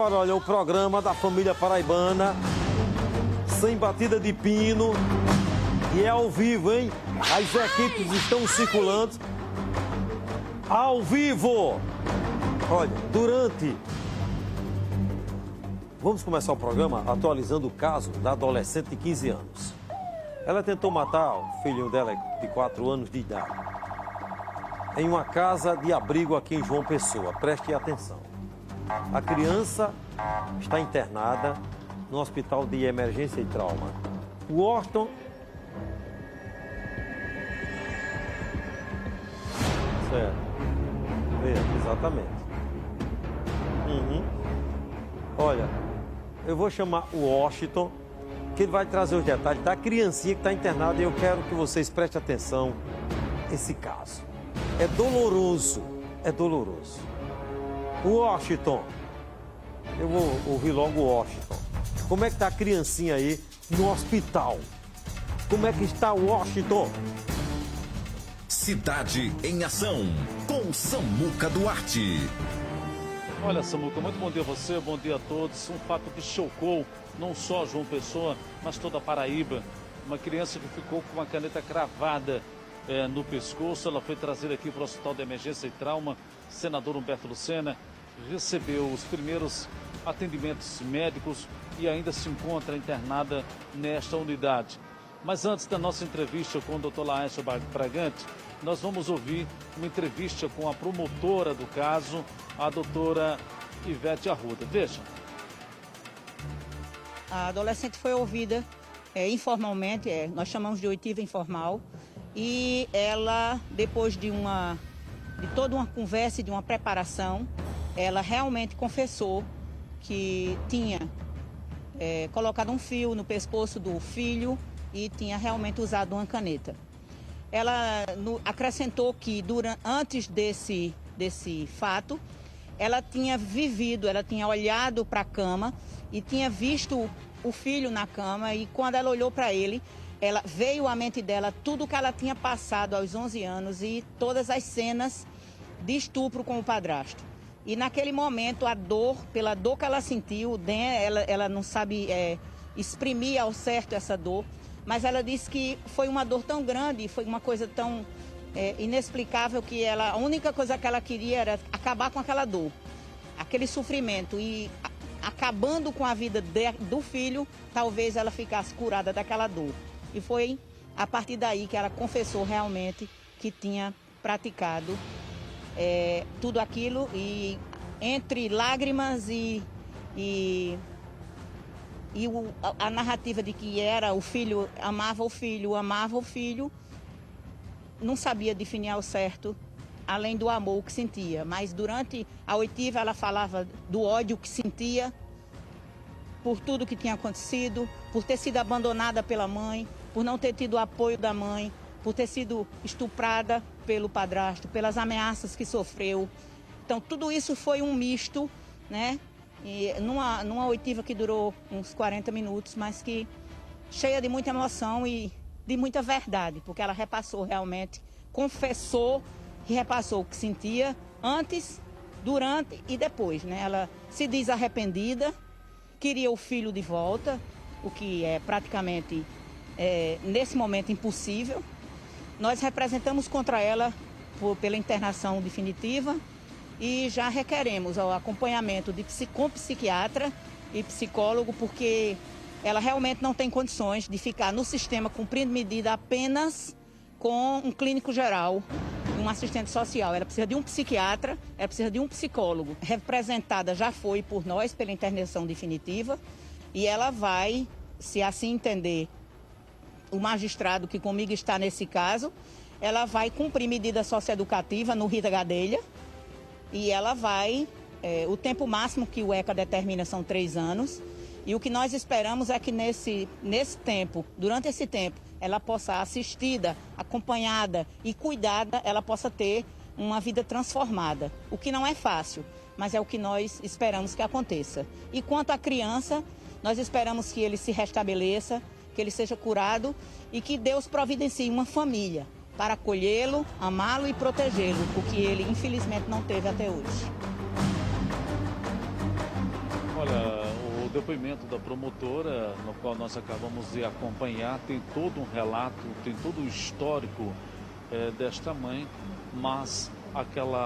Olha, o programa da família paraibana, sem batida de pino, e é ao vivo, hein? As equipes estão circulando. Ao vivo! Olha, Vamos começar o programa atualizando o caso da adolescente de 15 anos. Ela tentou matar o filhinho dela de 4 anos de idade em uma casa de abrigo aqui em João Pessoa. Preste atenção. A criança está internada no hospital de emergência e trauma. O Washington... Certo. Exatamente. Olha, eu vou chamar o Washington, que ele vai trazer os detalhes da criancinha que está internada, e eu quero que vocês prestem atenção nesse caso. É doloroso, é doloroso. Washington, eu vou ouvir logo o Washington. Como é que está a criancinha aí no hospital? Como é que está o Washington? Cidade em Ação, com Samuca Duarte. Olha, Samuca, muito bom dia a você, bom dia a todos. Um fato que chocou não só João Pessoa, mas toda a Paraíba. Uma criança que ficou com uma caneta cravada no pescoço. Ela foi trazida aqui para o Hospital de Emergência e Trauma. Senador Humberto Lucena recebeu os primeiros atendimentos médicos e ainda se encontra internada nesta unidade. Mas antes da nossa entrevista com o Dr. Laércio Bragante, nós vamos ouvir uma entrevista com a promotora do caso, a doutora Ivete Arruda. Veja. A adolescente foi ouvida informalmente, nós chamamos de oitiva informal, e ela, depois de toda uma conversa e de uma preparação, ela realmente confessou que tinha colocado um fio no pescoço do filho e tinha realmente usado uma caneta. Ela acrescentou que antes desse fato, ela tinha olhado para a cama e tinha visto o filho na cama, e quando ela olhou para ele, veio à mente dela tudo que ela tinha passado aos 11 anos e todas as cenas de estupro com o padrasto. E naquele momento, pela dor que ela sentiu, ela não sabe exprimir ao certo essa dor, mas ela disse que foi uma dor tão grande, foi uma coisa tão inexplicável, que a única coisa que ela queria era acabar com aquela dor, aquele sofrimento, e acabando com a vida do filho, talvez ela ficasse curada daquela dor. E foi a partir daí que ela confessou realmente que tinha praticado tudo aquilo, e entre lágrimas a narrativa de que era o filho, amava o filho, não sabia definir ao certo, além do amor que sentia. Mas durante a oitiva ela falava do ódio que sentia por tudo que tinha acontecido, por ter sido abandonada pela mãe, por não ter tido o apoio da mãe, por ter sido estuprada pelo padrasto, pelas ameaças que sofreu. Então, tudo isso foi um misto, né? E numa oitiva que durou uns 40 minutos, mas que cheia de muita emoção e de muita verdade, porque ela repassou realmente, confessou e repassou o que sentia antes, durante e depois, né? Ela se diz arrependida, queria o filho de volta, o que é praticamente, nesse momento, impossível. Nós representamos contra ela pela internação definitiva e já requeremos o acompanhamento com psiquiatra e psicólogo, porque ela realmente não tem condições de ficar no sistema cumprindo medida apenas com um clínico geral e um assistente social. Ela precisa de um psiquiatra, ela precisa de um psicólogo. Representada já foi por nós pela internação definitiva, e ela vai, se assim entender o magistrado que comigo está nesse caso, ela vai cumprir medida socioeducativa no Rita Gadelha, e ela vai, o tempo máximo que o ECA determina são 3 anos, e o que nós esperamos é que nesse tempo, durante esse tempo, ela possa, assistida, acompanhada e cuidada, ela possa ter uma vida transformada. O que não é fácil, mas é o que nós esperamos que aconteça. E quanto à criança, nós esperamos que ele se restabeleça, que ele seja curado e que Deus providencie uma família para acolhê-lo, amá-lo e protegê-lo, o que ele infelizmente não teve até hoje. depoimento da promotora, no qual nós acabamos de acompanhar, tem todo um relato, tem todo o histórico desta mãe, mas aquele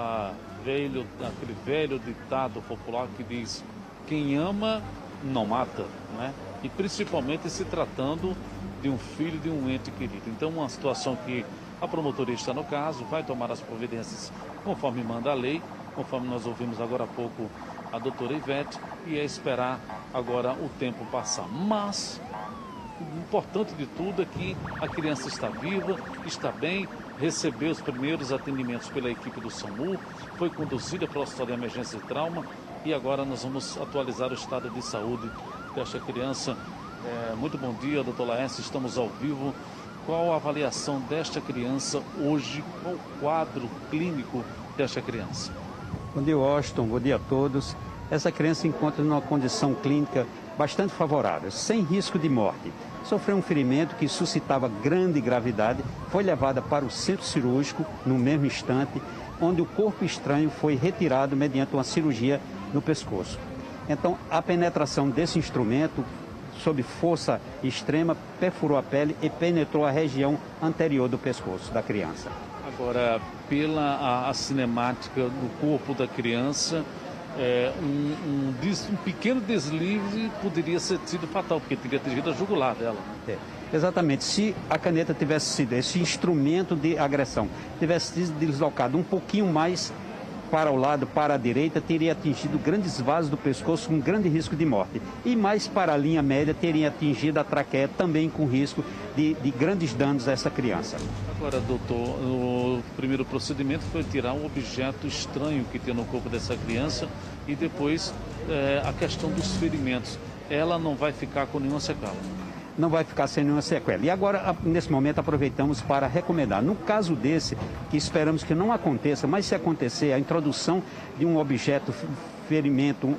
velho ditado popular que diz: quem ama não mata, né? E principalmente se tratando de um filho de um ente querido. Então, uma situação que a promotoria está no caso, vai tomar as providências conforme manda a lei, conforme nós ouvimos agora há pouco a doutora Ivete, e é esperar agora o tempo passar. Mas o importante de tudo é que a criança está viva, está bem, recebeu os primeiros atendimentos pela equipe do SAMU, foi conduzida para o Hospital de Emergência e Trauma, e agora nós vamos atualizar o estado de saúde desta criança. Muito bom dia, doutor Laércio, estamos ao vivo. Qual a avaliação desta criança hoje? Qual o quadro clínico desta criança? Bom dia, Washington. Bom dia a todos. Essa criança se encontra numa condição clínica bastante favorável, sem risco de morte. Sofreu um ferimento que suscitava grande gravidade, foi levada para o centro cirúrgico no mesmo instante, onde o corpo estranho foi retirado mediante uma cirurgia no pescoço. Então, a penetração desse instrumento, sob força extrema, perfurou a pele e penetrou a região anterior do pescoço da criança. Agora, pela a cinemática do corpo da criança, um pequeno deslize poderia ser sido fatal, porque teria atingido a jugular dela. Exatamente. Se a caneta tivesse sido esse instrumento de agressão, tivesse sido deslocado um pouquinho mais para o lado, para a direita, teria atingido grandes vasos do pescoço com grande risco de morte. E mais para a linha média, teria atingido a traqueia, também com risco de grandes danos a essa criança. Agora, doutor, o primeiro procedimento foi tirar um objeto estranho que tem no corpo dessa criança e depois a questão dos ferimentos. Ela não vai ficar com nenhuma sequela. Não vai ficar sem nenhuma sequela. E agora, nesse momento, aproveitamos para recomendar. No caso desse, que esperamos que não aconteça, mas se acontecer, a introdução de um objeto, ferimento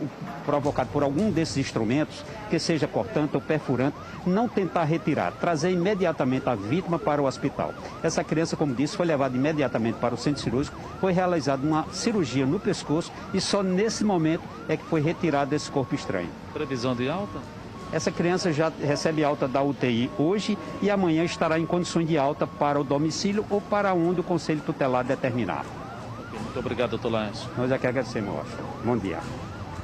provocado por algum desses instrumentos, que seja cortante ou perfurante, não tentar retirar, trazer imediatamente a vítima para o hospital. Essa criança, como disse, foi levada imediatamente para o centro cirúrgico, foi realizada uma cirurgia no pescoço e só nesse momento é que foi retirado esse corpo estranho. Previsão de alta? Essa criança já recebe alta da UTI hoje e amanhã estará em condições de alta para o domicílio ou para onde o Conselho Tutelar determinar. Okay, muito obrigado, doutor Laércio. Nós aqui agradecemos, Washington. Bom dia.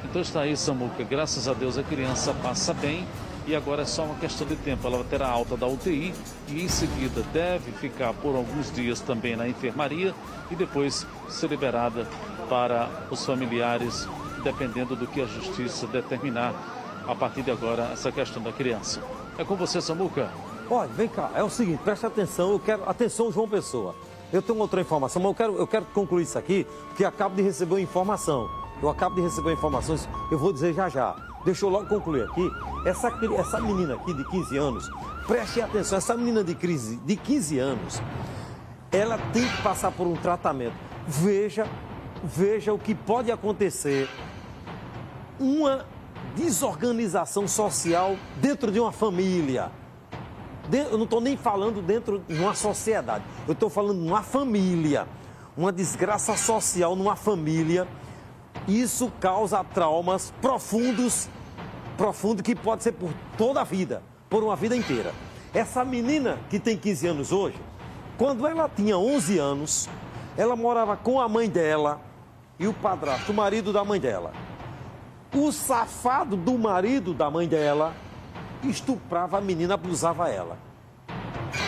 Então está aí, Samuca. Graças a Deus a criança passa bem e agora é só uma questão de tempo. Ela terá alta da UTI e em seguida deve ficar por alguns dias também na enfermaria e depois ser liberada para os familiares, dependendo do que a justiça determinar. A partir de agora, essa questão da criança. É com você, Samuca. Olha, vem cá, é o seguinte, preste atenção, atenção, João Pessoa. Eu tenho outra informação, mas eu quero concluir isso aqui, porque acabo de receber uma informação. Eu acabo de receber informações, eu vou dizer já já. Deixa eu logo concluir aqui. Essa menina aqui de 15 anos, preste atenção, essa menina de 15 anos, ela tem que passar por um tratamento. Veja o que pode acontecer. Uma desorganização social dentro de uma família. Eu não estou nem falando dentro de uma sociedade. Eu estou falando de uma família. Uma desgraça social numa família. Isso causa traumas profundos que pode ser por toda a vida, por uma vida inteira. Essa menina que tem 15 anos hoje, quando ela tinha 11 anos, ela morava com a mãe dela e o padrasto, o marido da mãe dela. O safado do marido da mãe dela estuprava a menina, abusava ela.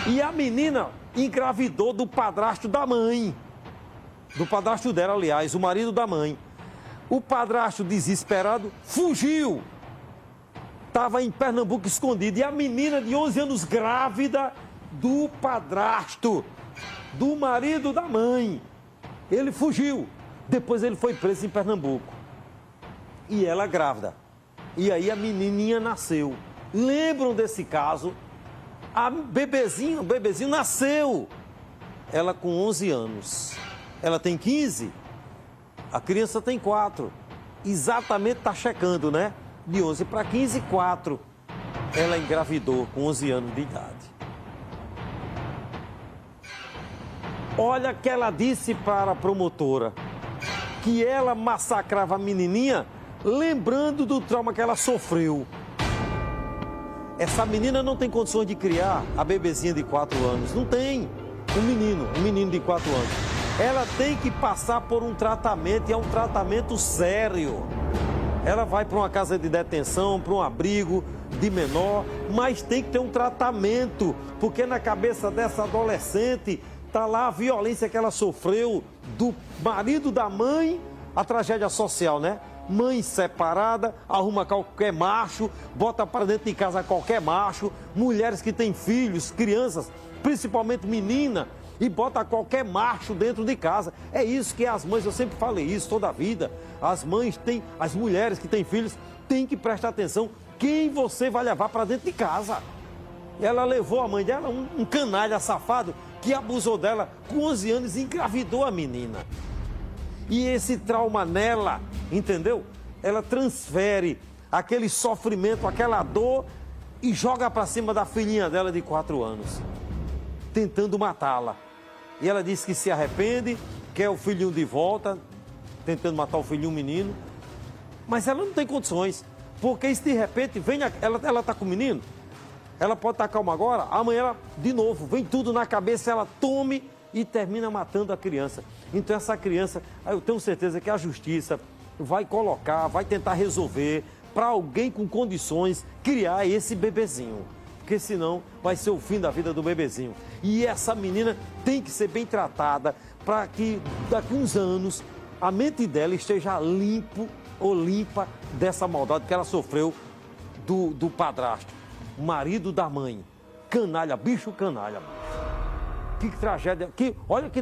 E a menina engravidou do padrasto da mãe. Do padrasto dela, aliás, o marido da mãe. O padrasto, desesperado, fugiu. Estava em Pernambuco escondido. E a menina de 11 anos grávida do padrasto, do marido da mãe. Ele fugiu. Depois ele foi preso em Pernambuco. E ela grávida. E aí a menininha nasceu. Lembram desse caso? O bebezinho nasceu. Ela com 11 anos. Ela tem 15. A criança tem 4. Exatamente, está checando, né? De 11 para 15, 4. Ela engravidou com 11 anos de idade. Olha que ela disse para a promotora que ela massacrava a menininha lembrando do trauma que ela sofreu. Essa menina não tem condições de criar a bebezinha de 4 anos. Não tem. Um menino de 4 anos. Ela tem que passar por um tratamento, e é um tratamento sério. Ela vai para uma casa de detenção, para um abrigo de menor, mas tem que ter um tratamento, porque na cabeça dessa adolescente está lá a violência que ela sofreu do marido da mãe, a tragédia social, né? Mãe separada, arruma qualquer macho, bota para dentro de casa qualquer macho, mulheres que têm filhos, crianças, principalmente menina, e bota qualquer macho dentro de casa. É isso que as mães, eu sempre falei isso toda a vida, as mulheres que têm filhos, têm que prestar atenção quem você vai levar para dentro de casa. Ela levou a mãe dela, um canalha safado, que abusou dela com 11 anos e engravidou a menina. E esse trauma nela, entendeu? Ela transfere aquele sofrimento, aquela dor e joga para cima da filhinha dela de 4 anos, tentando matá-la. E ela disse que se arrepende, quer o filhinho de volta, tentando matar o filhinho menino, mas ela não tem condições, porque se de repente vem, ela está com o menino, ela pode estar calma agora, amanhã ela, de novo, vem tudo na cabeça, ela tome e termina matando a criança. Então essa criança, eu tenho certeza que a justiça vai colocar, vai tentar resolver para alguém com condições criar esse bebezinho. Porque senão vai ser o fim da vida do bebezinho. E essa menina tem que ser bem tratada para que daqui a uns anos a mente dela esteja limpa dessa maldade que ela sofreu do padrasto, marido da mãe. Canalha, bicho canalha. Que tragédia, olha que tragédia.